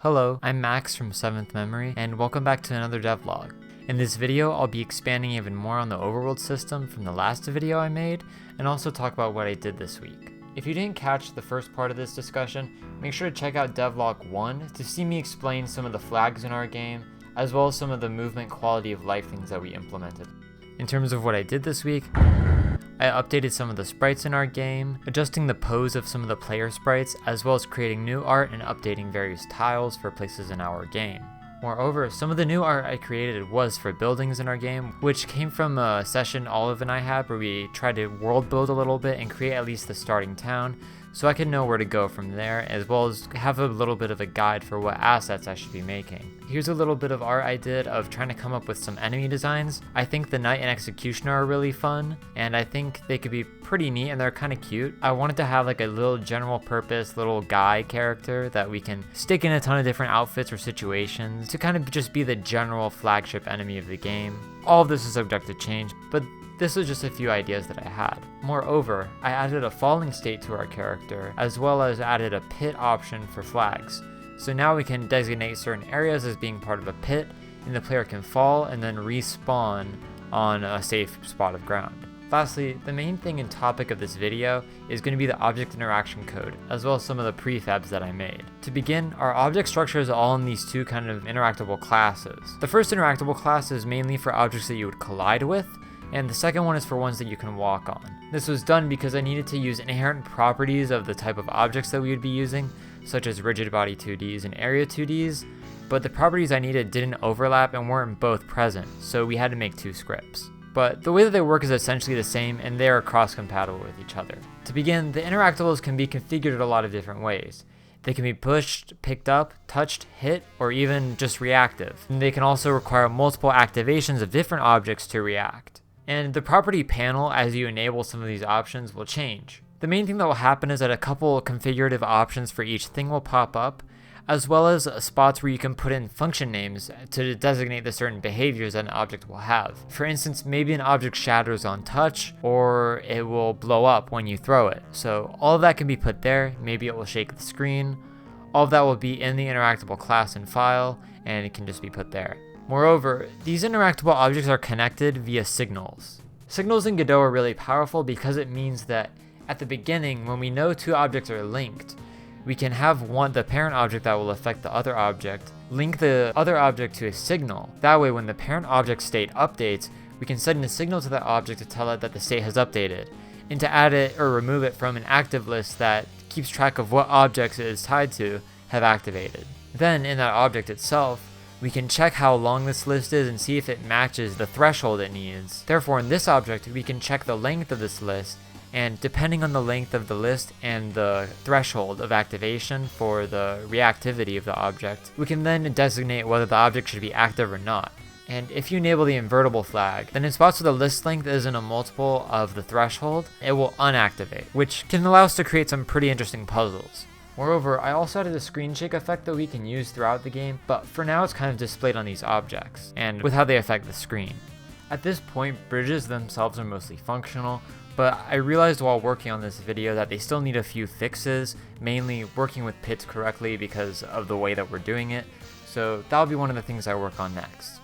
Hello, I'm Max from 7th Memory, and welcome back to another devlog. In this video, I'll be expanding even more on the Overworld system from the last video I made, and also talk about what I did this week. If you didn't catch the first part of this discussion, make sure to check out Devlog 1 to see me explain some of the flags in our game, as well as some of the movement quality of life things that we implemented. In terms of what I did this week, I updated some of the sprites in our game, adjusting the pose of some of the player sprites, as well as creating new art and updating various tiles for places in our game. Moreover, some of the new art I created was for buildings in our game, which came from a session Olive and I had where we tried to world build a little bit and create at least the starting town, so I could know where to go from there, as well as have a little bit of a guide for what assets I should be making. Here's a little bit of art I did of trying to come up with some enemy designs. I think the Knight and Executioner are really fun, and I think they could be pretty neat and they're kind of cute. I wanted to have like a little general purpose little guy character that we can stick in a ton of different outfits or situations to kind of just be the general flagship enemy of the game. All of this is subject to change, but this was just a few ideas that I had. Moreover, I added a falling state to our character, as well as added a pit option for flags. So now we can designate certain areas as being part of a pit, and the player can fall and then respawn on a safe spot of ground. Lastly, the main thing and topic of this video is going to be the object interaction code, as well as some of the prefabs that I made. To begin, our object structure is all in these two kind of interactable classes. The first interactable class is mainly for objects that you would collide with, and the second one is for ones that you can walk on. This was done because I needed to use inherent properties of the type of objects that we would be using, such as rigid body 2Ds and area 2Ds, but the properties I needed didn't overlap and weren't both present, so we had to make two scripts. But the way that they work is essentially the same, and they are cross-compatible with each other. To begin, the interactables can be configured in a lot of different ways. They can be pushed, picked up, touched, hit, or even just reactive. And they can also require multiple activations of different objects to react. And the property panel, as you enable some of these options, will change. The main thing that will happen is that a couple configurative options for each thing will pop up, as well as spots where you can put in function names to designate the certain behaviors that an object will have. For instance, maybe an object shatters on touch, or it will blow up when you throw it. So all of that can be put there. Maybe it will shake the screen. All of that will be in the interactable class and file, and it can just be put there. Moreover, these interactable objects are connected via signals. Signals in Godot are really powerful because it means that at the beginning, when we know two objects are linked, we can have the parent object that will affect the other object, link the other object to a signal. That way, when the parent object state updates, we can send a signal to that object to tell it that the state has updated, and to add it or remove it from an active list that keeps track of what objects it is tied to have activated. Then, in that object itself, we can check how long this list is and see if it matches the threshold it needs. Therefore, in this object, we can check the length of this list, and depending on the length of the list and the threshold of activation for the reactivity of the object, we can then designate whether the object should be active or not. And if you enable the invertible flag, then in spots where the list length isn't a multiple of the threshold, it will unactivate, which can allow us to create some pretty interesting puzzles. Moreover, I also added a screen shake effect that we can use throughout the game, but for now it's kind of displayed on these objects, and with how they affect the screen. At this point, bridges themselves are mostly functional, but I realized while working on this video that they still need a few fixes, mainly working with pits correctly because of the way that we're doing it, so that'll be one of the things I work on next.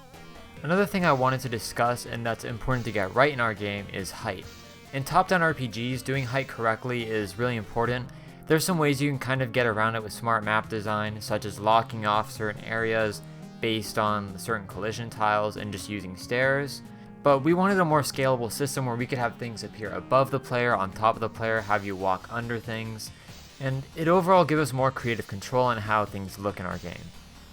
Another thing I wanted to discuss and that's important to get right in our game is height. In top-down RPGs, doing height correctly is really important. There's some ways you can kind of get around it with smart map design, such as locking off certain areas based on certain collision tiles and just using stairs. But we wanted a more scalable system where we could have things appear above the player, on top of the player, have you walk under things, and it overall give us more creative control on how things look in our game.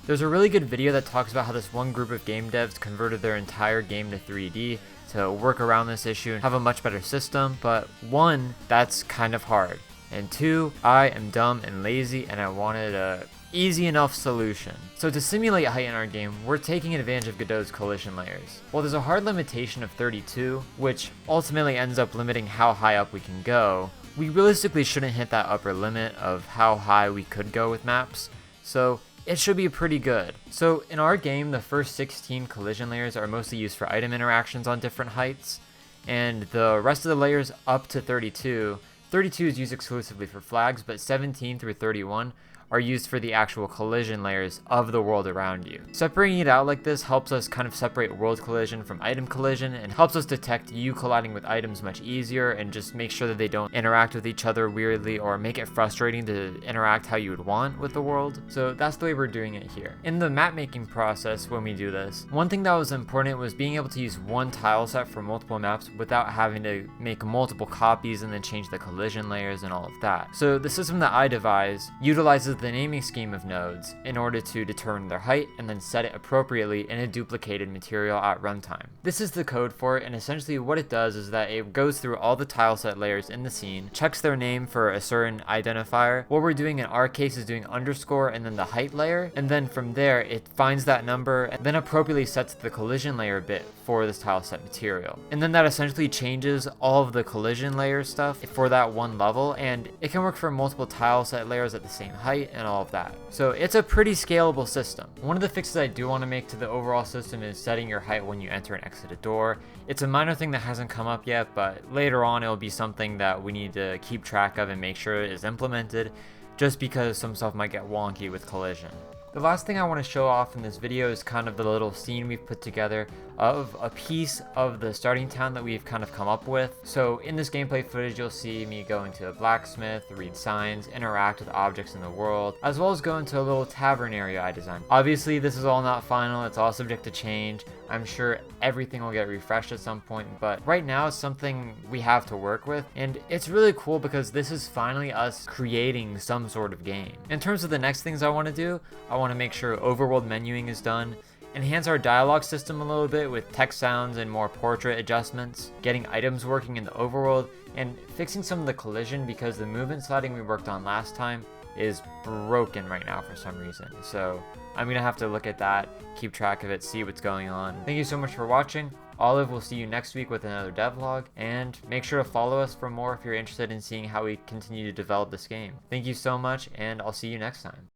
There's a really good video that talks about how this one group of game devs converted their entire game to 3D to work around this issue and have a much better system, but one, that's kind of hard. And two, I am dumb and lazy and I wanted a easy enough solution. So to simulate height in our game, we're taking advantage of Godot's collision layers. While there's a hard limitation of 32, which ultimately ends up limiting how high up we can go, we realistically shouldn't hit that upper limit of how high we could go with maps, so it should be pretty good. So in our game, the first 16 collision layers are mostly used for item interactions on different heights, and the rest of the layers up to 32 is used exclusively for flags, but 17 through 31 are used for the actual collision layers of the world around you. Separating it out like this helps us kind of separate world collision from item collision, and helps us detect you colliding with items much easier, and just make sure that they don't interact with each other weirdly or make it frustrating to interact how you would want with the world. So that's the way we're doing it here. In the map making process, when we do this, one thing that was important was being able to use one tile set for multiple maps without having to make multiple copies and then change the collision layers and all of that. So the system that I devised utilizes the naming scheme of nodes in order to determine their height and then set it appropriately in a duplicated material at runtime. This is the code for it, and essentially what it does is that it goes through all the tile set layers in the scene, checks their name for a certain identifier. What we're doing in our case is doing underscore and then the height layer, and then from there it finds that number and then appropriately sets the collision layer bit for this tile set material. And then that essentially changes all of the collision layer stuff for that one level, and it can work for multiple tile set layers at the same height and all of that. So it's a pretty scalable system. One of the fixes I do want to make to the overall system is setting your height when you enter and exit a door. It's a minor thing that hasn't come up yet, but later on it'll be something that we need to keep track of and make sure it is implemented, just because some stuff might get wonky with collision. The last thing I want to show off in this video is kind of the little scene we've put together of a piece of the starting town that we've kind of come up with. So in this gameplay footage, you'll see me go into a blacksmith, read signs, interact with objects in the world, as well as go into a little tavern area I designed. Obviously, this is all not final, it's all subject to change. I'm sure everything will get refreshed at some point, but right now it's something we have to work with, and it's really cool because this is finally us creating some sort of game. In terms of the next things I want to do, I want to make sure overworld menuing is done, enhance our dialogue system a little bit with text sounds and more portrait adjustments, getting items working in the overworld, and fixing some of the collision because the movement sliding we worked on last time is broken right now for some reason. So I'm gonna have to look at that, keep track of it, see what's going on. Thank you so much for watching. Olive will see you next week with another devlog, and make sure to follow us for more if you're interested in seeing how we continue to develop this game. Thank you so much, and I'll see you next time.